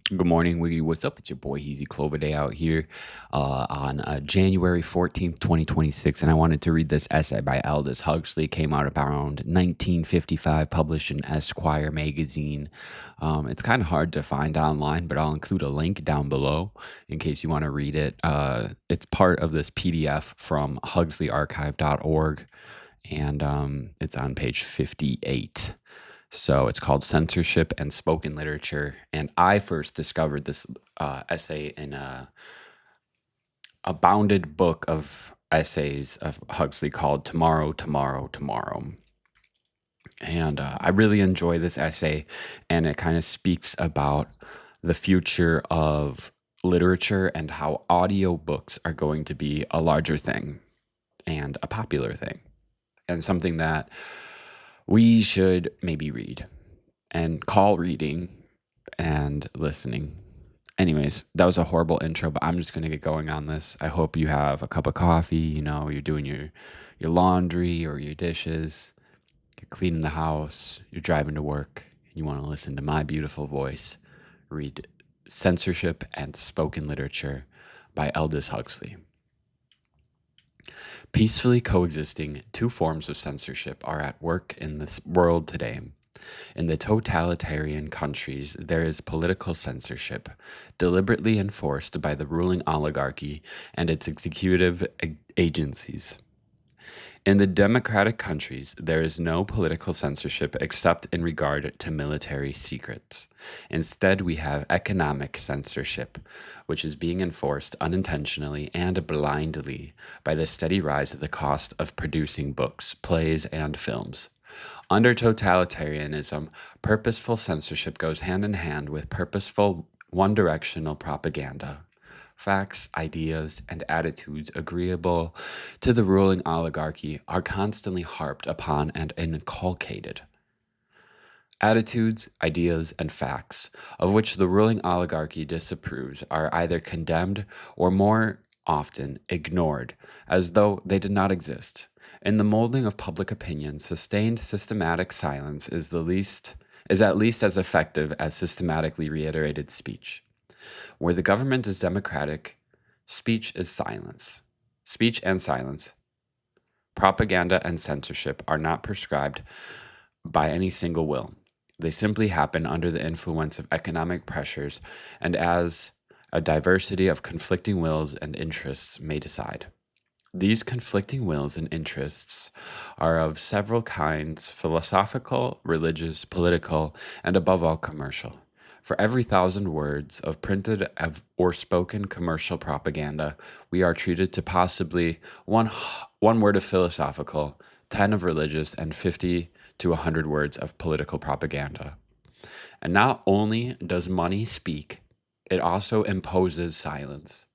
Good morning, Wiggy. What's up? It's your boy Easy Clover out here on January 14th, 2026. And I wanted to read this essay by Aldous. Huxley came out around 1955, published in Esquire magazine. It's kind of hard to find online, but I'll include a link down below in case you want to read it. It's part of this PDF from huxleyarchive.org, and it's on page 58. So it's called Censorship and Spoken Literature. And I first discovered this essay in a bounded book of essays of Huxley called Tomorrow, Tomorrow, Tomorrow. And I really enjoy this essay, and it kind of speaks about the future of literature and how audiobooks are going to be a larger thing and a popular thing, and something that we should maybe read and call reading and listening. Anyways, that was a horrible intro, but I'm just going to get going on this. I hope you have a cup of coffee, you're doing your laundry or your dishes, you're cleaning the house, you're driving to work, and you want to listen to my beautiful voice read Censorship and Spoken Literature by Aldous Huxley. Peacefully coexisting, two forms of censorship are at work in this world today. In the totalitarian countries, there is political censorship, deliberately enforced by the ruling oligarchy and its executive agencies. In the democratic countries, there is no political censorship except in regard to military secrets. Instead, we have economic censorship, which is being enforced unintentionally and blindly by the steady rise of the cost of producing books, plays, and films. Under totalitarianism, purposeful censorship goes hand in hand with purposeful one directional propaganda. Facts, ideas, and attitudes agreeable to the ruling oligarchy are constantly harped upon and inculcated. Attitudes, ideas, and facts of which the ruling oligarchy disapproves are either condemned or more often ignored, as though they did not exist. In the molding of public opinion, sustained systematic silence is at least as effective as systematically reiterated speech. Where the government is democratic, speech is silence. Speech and silence, propaganda and censorship are not prescribed by any single will. They simply happen under the influence of economic pressures and as a diversity of conflicting wills and interests may decide. These conflicting wills and interests are of several kinds: philosophical, religious, political, and above all, commercial. For every 1,000 words of printed or spoken commercial propaganda, we are treated to possibly one word of philosophical, 10 of religious, and 50 to 100 words of political propaganda. And not only does money speak, it also imposes silence.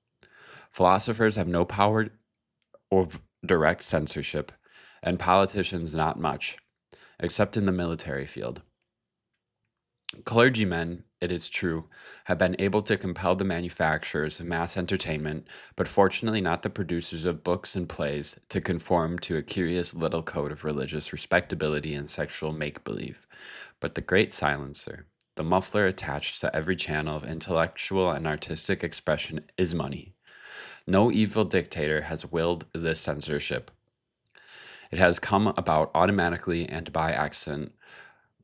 Philosophers have no power of direct censorship, and politicians not much, except in the military field. Clergymen, it is true, have been able to compel the manufacturers of mass entertainment, but fortunately not the producers of books and plays, to conform to a curious little code of religious respectability and sexual make-believe. But the great silencer, the muffler attached to every channel of intellectual and artistic expression, is money. No evil dictator has willed this censorship. It has come about automatically and by accident,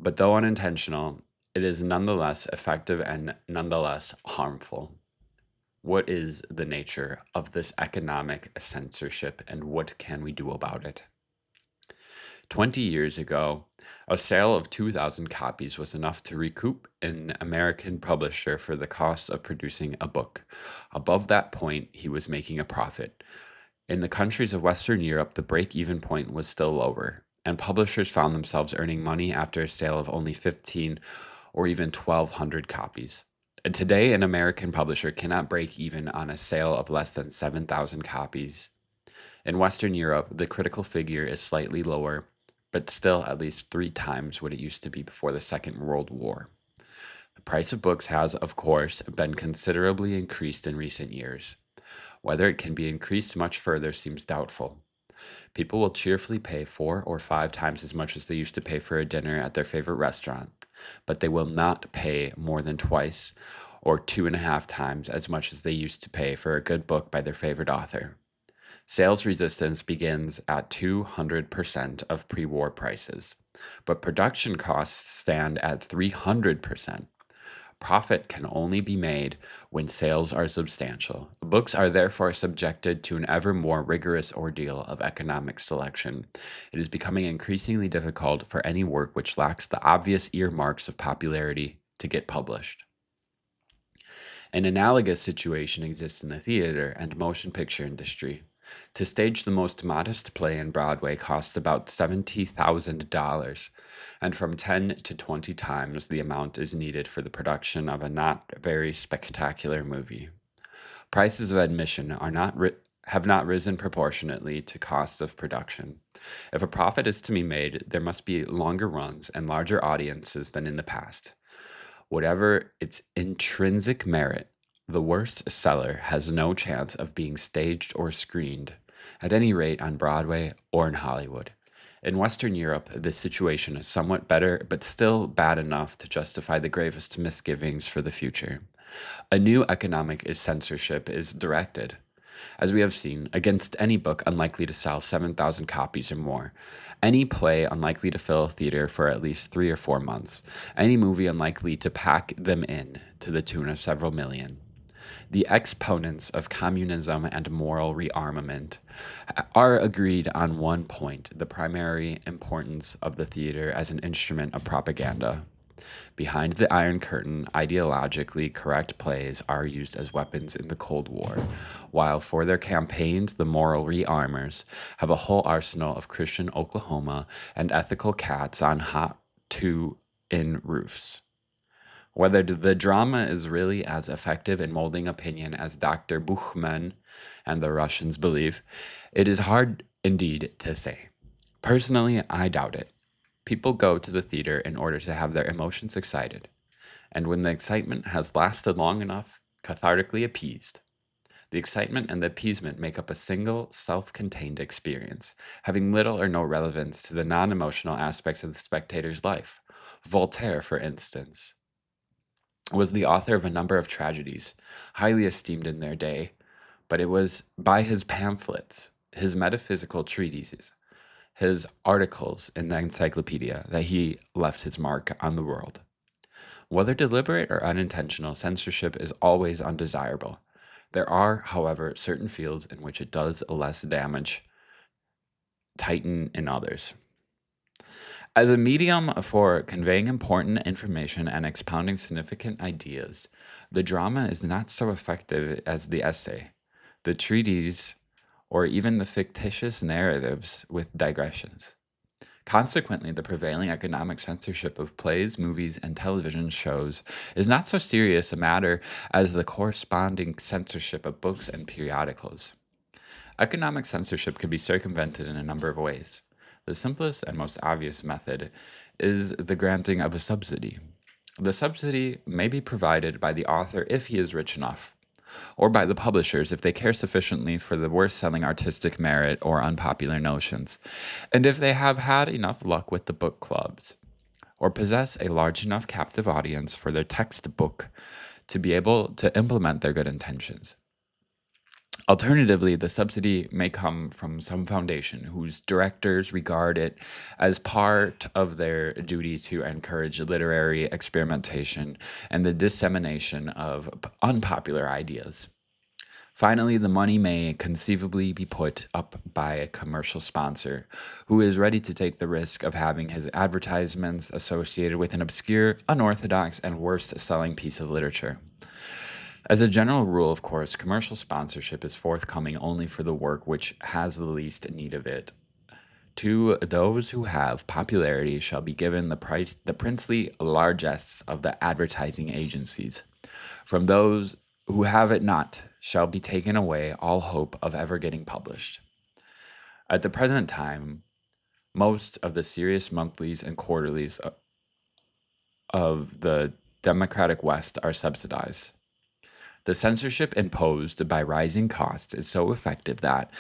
but though unintentional, it is nonetheless effective and nonetheless harmful. What is the nature of this economic censorship, and what can we do about it? 20 years ago, a sale of 2,000 copies was enough to recoup an American publisher for the cost of producing a book. Above that point, he was making a profit. In the countries of Western Europe, the break-even point was still lower, and publishers found themselves earning money after a sale of only 15 or even 1,200 copies. And today, an American publisher cannot break even on a sale of less than 7,000 copies. In Western Europe, the critical figure is slightly lower, but still at least 3 times what it used to be before the Second World War. The price of books has, of course, been considerably increased in recent years. Whether it can be increased much further seems doubtful. People will cheerfully pay 4 or 5 times as much as they used to pay for a dinner at their favorite restaurant, but they will not pay more than twice or 2.5 times as much as they used to pay for a good book by their favorite author. Sales resistance begins at 200% of pre war prices, but production costs stand at 300%. Profit can only be made when sales are substantial. Books are therefore subjected to an ever more rigorous ordeal of economic selection. It is becoming increasingly difficult for any work which lacks the obvious earmarks of popularity to get published. An analogous situation exists in the theater and motion picture industry. To stage the most modest play in Broadway costs about $70,000, and from 10 to 20 times the amount is needed for the production of a not very spectacular movie. Prices of admission have not risen proportionately to costs of production. If a profit is to be made, there must be longer runs and larger audiences than in the past. Whatever its intrinsic merit, the worst seller has no chance of being staged or screened, at any rate on Broadway or in Hollywood. In Western Europe, this situation is somewhat better, but still bad enough to justify the gravest misgivings for the future. A new economic censorship is directed, as we have seen, against any book unlikely to sell 7,000 copies or more, any play unlikely to fill a theater for at least 3 or 4 months, any movie unlikely to pack them in to the tune of several million. The exponents of communism and moral rearmament are agreed on one point: the primary importance of the theater as an instrument of propaganda. Behind the Iron Curtain, ideologically correct plays are used as weapons in the Cold War, while for their campaigns, the moral rearmers have a whole arsenal of Christian Oklahoma and ethical cats on hot two-in roofs. Whether the drama is really as effective in molding opinion as Dr. Buchman and the Russians believe, it is hard indeed to say. Personally, I doubt it. People go to the theater in order to have their emotions excited, and when the excitement has lasted long enough, cathartically appeased. The excitement and the appeasement make up a single, self-contained experience, having little or no relevance to the non-emotional aspects of the spectator's life. Voltaire, for instance, was the author of a number of tragedies, highly esteemed in their day, but it was by his pamphlets, his metaphysical treatises, his articles in the encyclopedia that he left his mark on the world. Whether deliberate or unintentional, censorship is always undesirable. There are, however, certain fields in which it does less damage, tighten in others. As a medium for conveying important information and expounding significant ideas, the drama is not so effective as the essay, the treatise, or even the fictitious narratives with digressions. Consequently, the prevailing economic censorship of plays, movies, and television shows is not so serious a matter as the corresponding censorship of books and periodicals. Economic censorship can be circumvented in a number of ways. The simplest and most obvious method is the granting of a subsidy. The subsidy may be provided by the author if he is rich enough, or by the publishers if they care sufficiently for the worst-selling artistic merit or unpopular notions, and if they have had enough luck with the book clubs, or possess a large enough captive audience for their textbook to be able to implement their good intentions. Alternatively, the subsidy may come from some foundation whose directors regard it as part of their duty to encourage literary experimentation and the dissemination of unpopular ideas. Finally, the money may conceivably be put up by a commercial sponsor who is ready to take the risk of having his advertisements associated with an obscure, unorthodox, and worst-selling piece of literature. As a general rule, of course, commercial sponsorship is forthcoming only for the work which has the least need of it. To those who have popularity shall be given the princely largesse of the advertising agencies. From those who have it not shall be taken away all hope of ever getting published. At the present time, most of the serious monthlies and quarterlies of the democratic West are subsidized. The censorship imposed by rising costs is so effective that,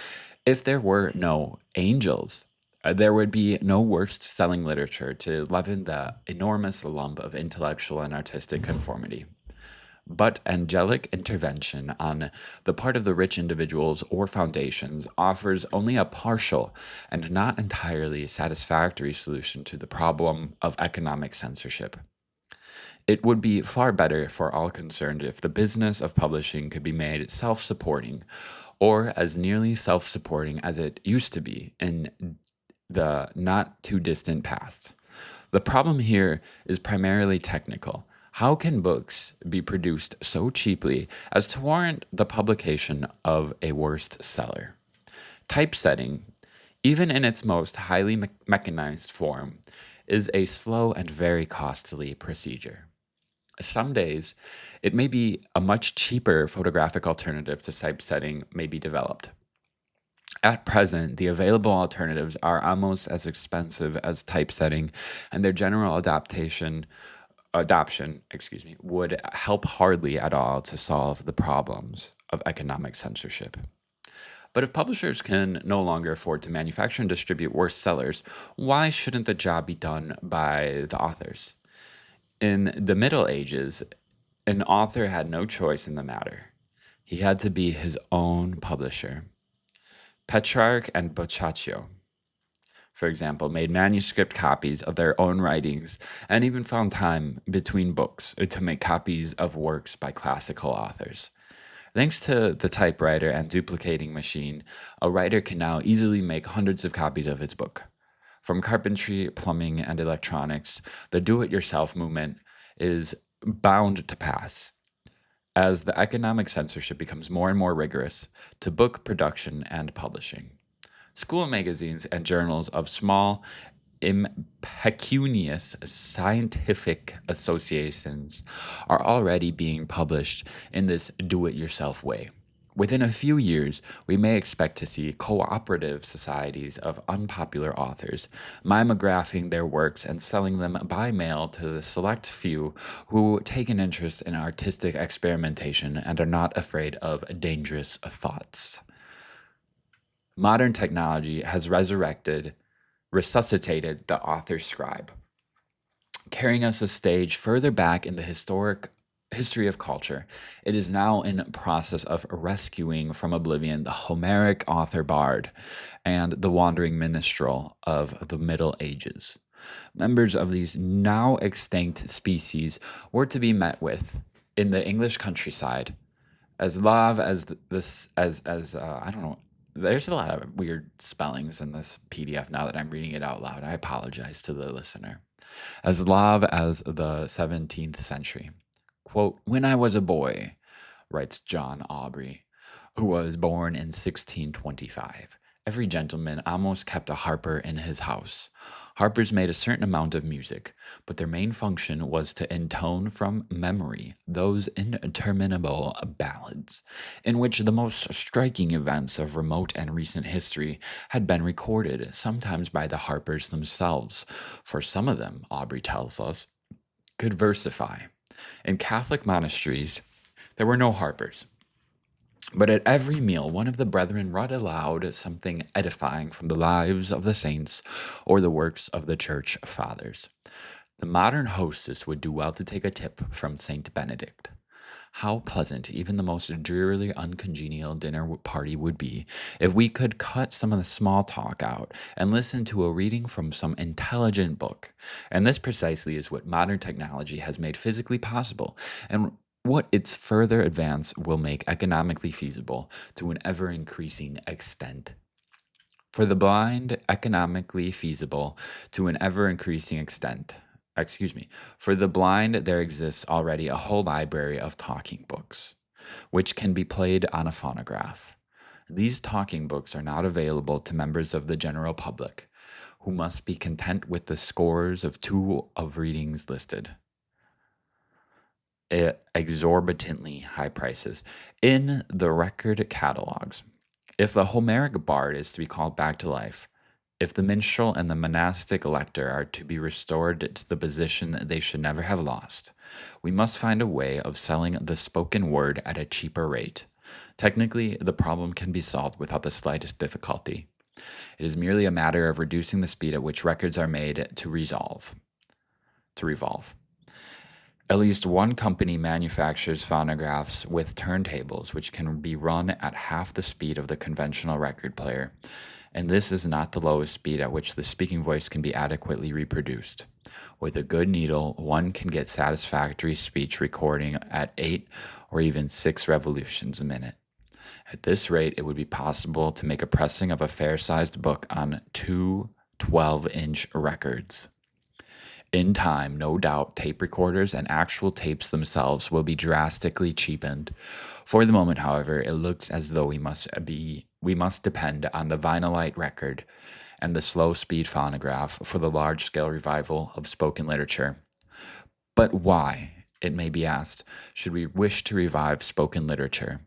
if there were no angels, there would be no worst-selling literature to leaven the enormous lump of intellectual and artistic conformity. But angelic intervention on the part of the rich individuals or foundations offers only a partial and not entirely satisfactory solution to the problem of economic censorship. It would be far better for all concerned if the business of publishing could be made self supporting, or as nearly self supporting as it used to be in the not too distant past. The problem here is primarily technical. How can books be produced so cheaply as to warrant the publication of a worst seller? Typesetting, even in its most highly mechanized form, is a slow and very costly procedure. Some days, it may be a much cheaper photographic alternative to typesetting may be developed. At present, the available alternatives are almost as expensive as typesetting, and their general adoption, would help hardly at all to solve the problems of economic censorship. But if publishers can no longer afford to manufacture and distribute worst sellers, why shouldn't the job be done by the authors? In the Middle Ages, an author had no choice in the matter. He had to be his own publisher. Petrarch and Boccaccio, for example, made manuscript copies of their own writings and even found time between books to make copies of works by classical authors. Thanks to the typewriter and duplicating machine, a writer can now easily make hundreds of copies of his book. From carpentry, plumbing, and electronics, the do it yourself movement is bound to pass as the economic censorship becomes more and more rigorous to book production and publishing. School magazines and journals of small, impecunious scientific associations are already being published in this do it yourself way. Within a few years, we may expect to see cooperative societies of unpopular authors mimeographing their works and selling them by mail to the select few who take an interest in artistic experimentation and are not afraid of dangerous thoughts. Modern technology has resuscitated the author scribe, carrying us a stage further back in the historic history of culture. It is now in process of rescuing from oblivion the Homeric author bard and the wandering minstrel of the Middle Ages. Members of these now extinct species were to be met with in the English countryside, as live as this as I don't know. There's a lot of weird spellings in this PDF now that I'm reading it out loud. I apologize to the listener. As live as the 17th century. Quote, "When I was a boy," writes John Aubrey, who was born in 1625, "every gentleman almost kept a harper in his house. Harpers made a certain amount of music, but their main function was to intone from memory those interminable ballads, in which the most striking events of remote and recent history had been recorded, sometimes by the harpers themselves, for some of them, Aubrey tells us, could versify. In Catholic monasteries, there were no harpers. But at every meal, one of the brethren read aloud something edifying from the lives of the saints or the works of the church fathers. The modern hostess would do well to take a tip from Saint Benedict. How pleasant even the most drearily uncongenial dinner party would be if we could cut some of the small talk out and listen to a reading from some intelligent book. And this precisely is what modern technology has made physically possible, and what its further advance will make economically feasible to an ever increasing extent. For the blind, economically feasible to an ever increasing extent. For the blind, there exists already a whole library of talking books, which can be played on a phonograph. These talking books are not available to members of the general public, who must be content with the scores of two of readings listed at exorbitantly high prices in the record catalogs. If the Homeric bard is to be called back to life, if the minstrel and the monastic lector are to be restored to the position they should never have lost, we must find a way of selling the spoken word at a cheaper rate. Technically, the problem can be solved without the slightest difficulty. It is merely a matter of reducing the speed at which records are made to revolve. At least one company manufactures phonographs with turntables, which can be run at half the speed of the conventional record player, and this is not the lowest speed at which the speaking voice can be adequately reproduced. With a good needle, one can get satisfactory speech recording at 8 or even 6 revolutions a minute. At this rate, it would be possible to make a pressing of a fair-sized book on two 12-inch records. In time, no doubt, tape recorders and actual tapes themselves will be drastically cheapened. For the moment, however, it looks as though we must depend on the vinylite record and the slow-speed phonograph for the large-scale revival of spoken literature. But why, it may be asked, should we wish to revive spoken literature?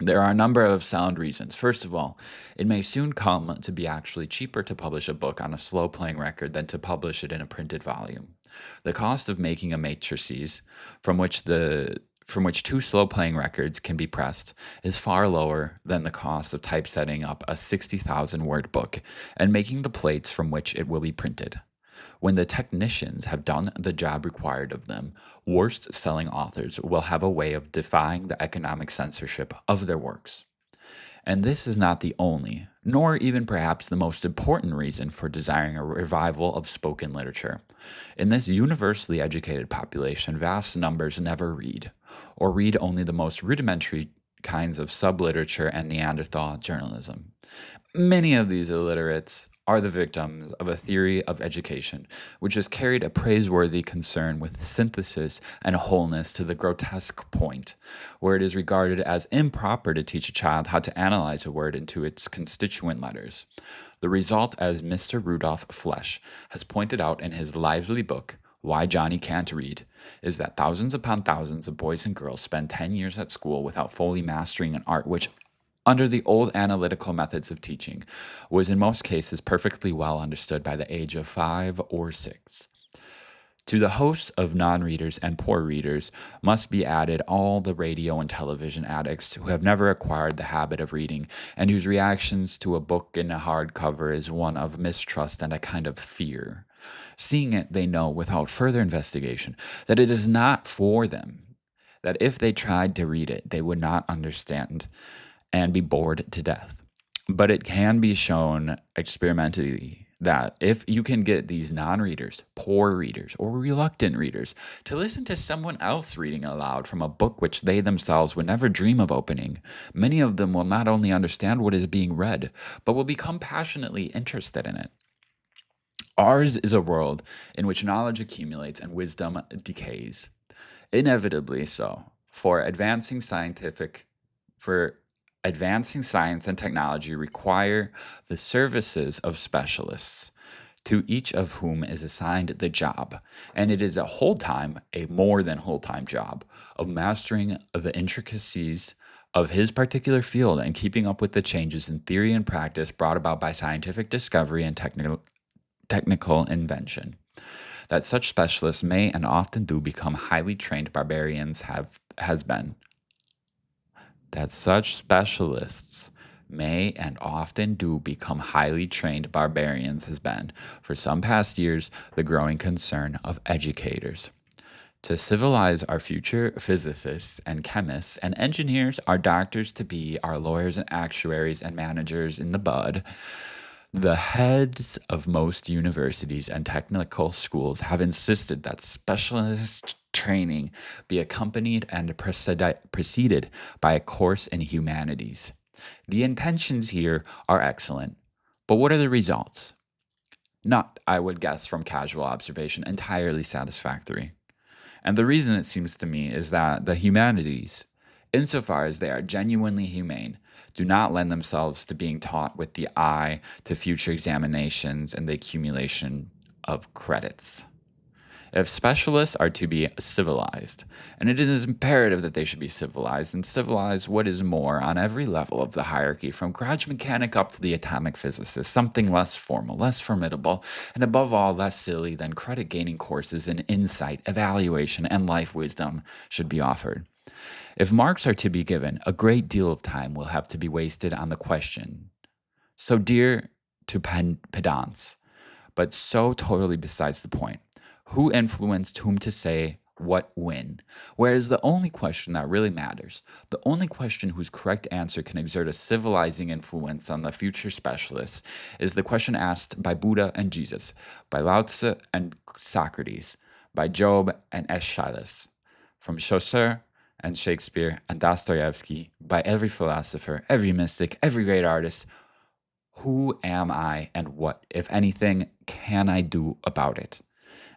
There are a number of sound reasons. First of all, it may soon come to be actually cheaper to publish a book on a slow playing record than to publish it in a printed volume. The cost of making a matrices from which two slow playing records can be pressed is far lower than the cost of typesetting up a 60,000 word book and making the plates from which it will be printed. When the technicians have done the job required of them, worst selling authors will have a way of defying the economic censorship of their works. And this is not the only, nor even perhaps the most important reason for desiring a revival of spoken literature. In this universally educated population, vast numbers never read, or read only the most rudimentary kinds of subliterature and Neanderthal journalism. Many of these illiterates are the victims of a theory of education, which has carried a praiseworthy concern with synthesis and wholeness to the grotesque point, where it is regarded as improper to teach a child how to analyze a word into its constituent letters. The result, as Mr. Rudolph Flesch has pointed out in his lively book, Why Johnny Can't Read, is that thousands upon thousands of boys and girls spend 10 years at school without fully mastering an art which, under the old analytical methods of teaching, was in most cases perfectly well understood by the age of 5 or 6. To the hosts of non readers and poor readers must be added all the radio and television addicts who have never acquired the habit of reading and whose reactions to a book in a hardcover is one of mistrust and a kind of fear. Seeing it, they know without further investigation that it is not for them, that if they tried to read it, they would not understand and be bored to death. But it can be shown experimentally that if you can get these non readers, poor readers, or reluctant readers to listen to someone else reading aloud from a book which they themselves would never dream of opening, many of them will not only understand what is being read, but will become passionately interested in it. Ours is a world in which knowledge accumulates and wisdom decays. Inevitably so, for advancing science and technology require the services of specialists, to each of whom is assigned the job, and it is a more than whole-time job, of mastering the intricacies of his particular field and keeping up with the changes in theory and practice brought about by scientific discovery and technical invention. That such specialists may and often do become highly trained barbarians has been that such specialists may and often do become highly trained barbarians has been, for some past years, the growing concern of educators. To civilize our future physicists and chemists and engineers, our doctors to be, our lawyers and actuaries and managers in the bud, the heads of most universities and technical schools have insisted that specialist training be accompanied and preceded by a course in humanities. The intentions here are excellent, but what are the results? Not, I would guess from casual observation, entirely satisfactory. And the reason it seems to me is that the humanities, insofar as they are genuinely humane, do not lend themselves to being taught with the eye to future examinations and the accumulation of credits. If specialists are to be civilized, and it is imperative that they should be civilized, and civilize what is more on every level of the hierarchy, from garage mechanic up to the atomic physicist, something less formal, less formidable, and above all less silly than credit-gaining courses in insight, evaluation, and life wisdom should be offered. If marks are to be given, a great deal of time will have to be wasted on the question, so dear to pedants, but so totally besides the point. Who influenced whom to say what, when. Whereas the only question that really matters, the only question whose correct answer can exert a civilizing influence on the future specialists, is the question asked by Buddha and Jesus, by Lao Tzu and Socrates, by Job and Aeschylus, from Chaucer and Shakespeare and Dostoevsky, by every philosopher, every mystic, every great artist. Who am I and what, if anything, can I do about it?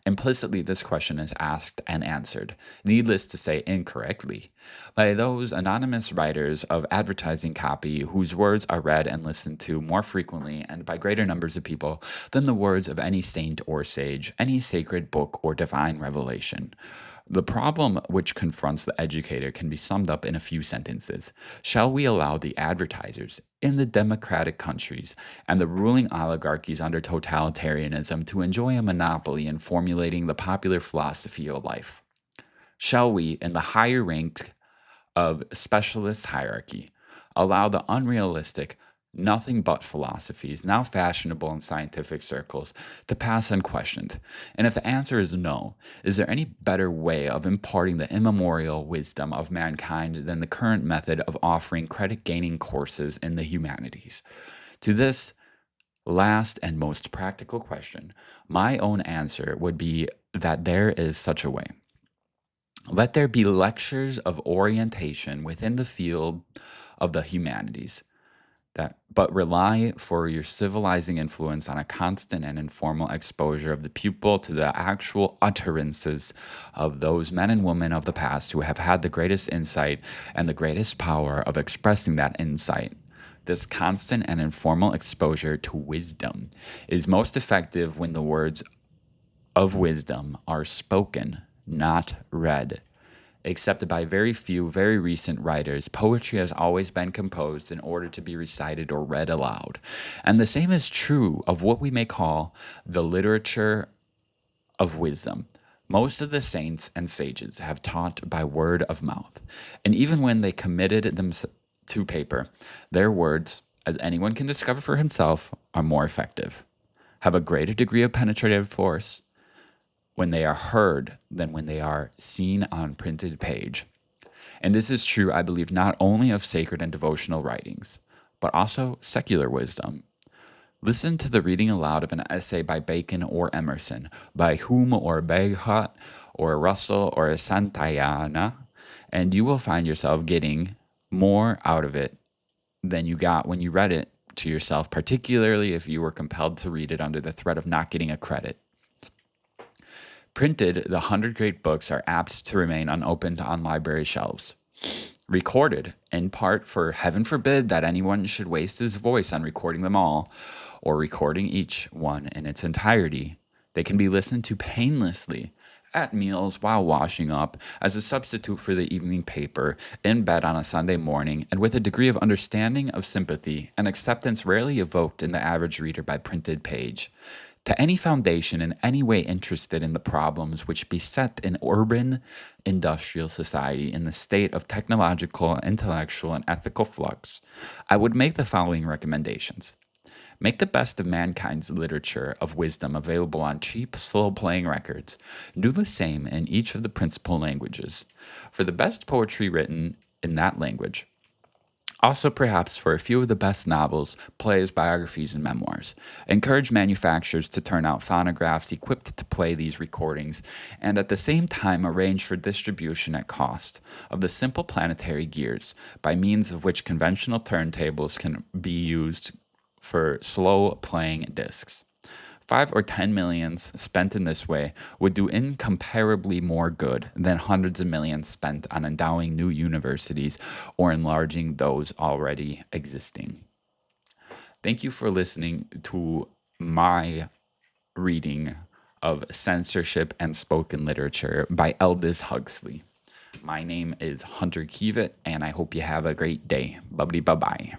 Implicitly, this question is asked and answered, needless to say incorrectly, by those anonymous writers of advertising copy whose words are read and listened to more frequently and by greater numbers of people than the words of any saint or sage, any sacred book or divine revelation. The problem which confronts the educator can be summed up in a few sentences. Shall we allow the advertisers in the democratic countries and the ruling oligarchies under totalitarianism to enjoy a monopoly in formulating the popular philosophy of life? Shall we, in the higher rank of specialist hierarchy, allow the unrealistic, nothing but philosophies, now fashionable in scientific circles, to pass unquestioned? And if the answer is no, is there any better way of imparting the immemorial wisdom of mankind than the current method of offering credit gaining courses in the humanities? To this last and most practical question, my own answer would be that there is such a way. Let there be lectures of orientation within the field of the humanities, but rely for your civilizing influence on a constant and informal exposure of the pupil to the actual utterances of those men and women of the past who have had the greatest insight and the greatest power of expressing that insight. This constant and informal exposure to wisdom is most effective when the words of wisdom are spoken, not read. Except by very few, very recent writers, poetry has always been composed in order to be recited or read aloud. And the same is true of what we may call the literature of wisdom. Most of the saints and sages have taught by word of mouth. And even when they committed them to paper, their words, as anyone can discover for himself, are more effective, have a greater degree of penetrative force when they are heard than when they are seen on printed page. And this is true, I believe, not only of sacred and devotional writings, but also secular wisdom. Listen to the reading aloud of an essay by Bacon or Emerson, by Hume or Bagehot or Russell or Santayana, and you will find yourself getting more out of it than you got when you read it to yourself, particularly if you were compelled to read it under the threat of not getting a credit. Printed, the 100 great books are apt to remain unopened on library shelves. Recorded, in part for heaven forbid that anyone should waste his voice on recording them all, or recording each one in its entirety, they can be listened to painlessly at meals, while washing up, as a substitute for the evening paper, in bed on a Sunday morning, and with a degree of understanding, of sympathy, and acceptance rarely evoked in the average reader by printed page. To any foundation in any way interested in the problems which beset an urban industrial society in the state of technological, intellectual, and ethical flux, I would make the following recommendations. Make the best of mankind's literature of wisdom available on cheap, slow-playing records. Do the same in each of the principal languages. For the best poetry written in that language, also, perhaps for a few of the best novels, plays, biographies, and memoirs. Encourage manufacturers to turn out phonographs equipped to play these recordings, and at the same time arrange for distribution at cost of the simple planetary gears, by means of which conventional turntables can be used for slow playing discs. 5 or 10 millions spent in this way would do incomparably more good than hundreds of millions spent on endowing new universities or enlarging those already existing. Thank you for listening to my reading of Censorship and Spoken Literature by Aldous Huxley. My name is Hunter Kievit, and I hope you have a great day. Bye-bye.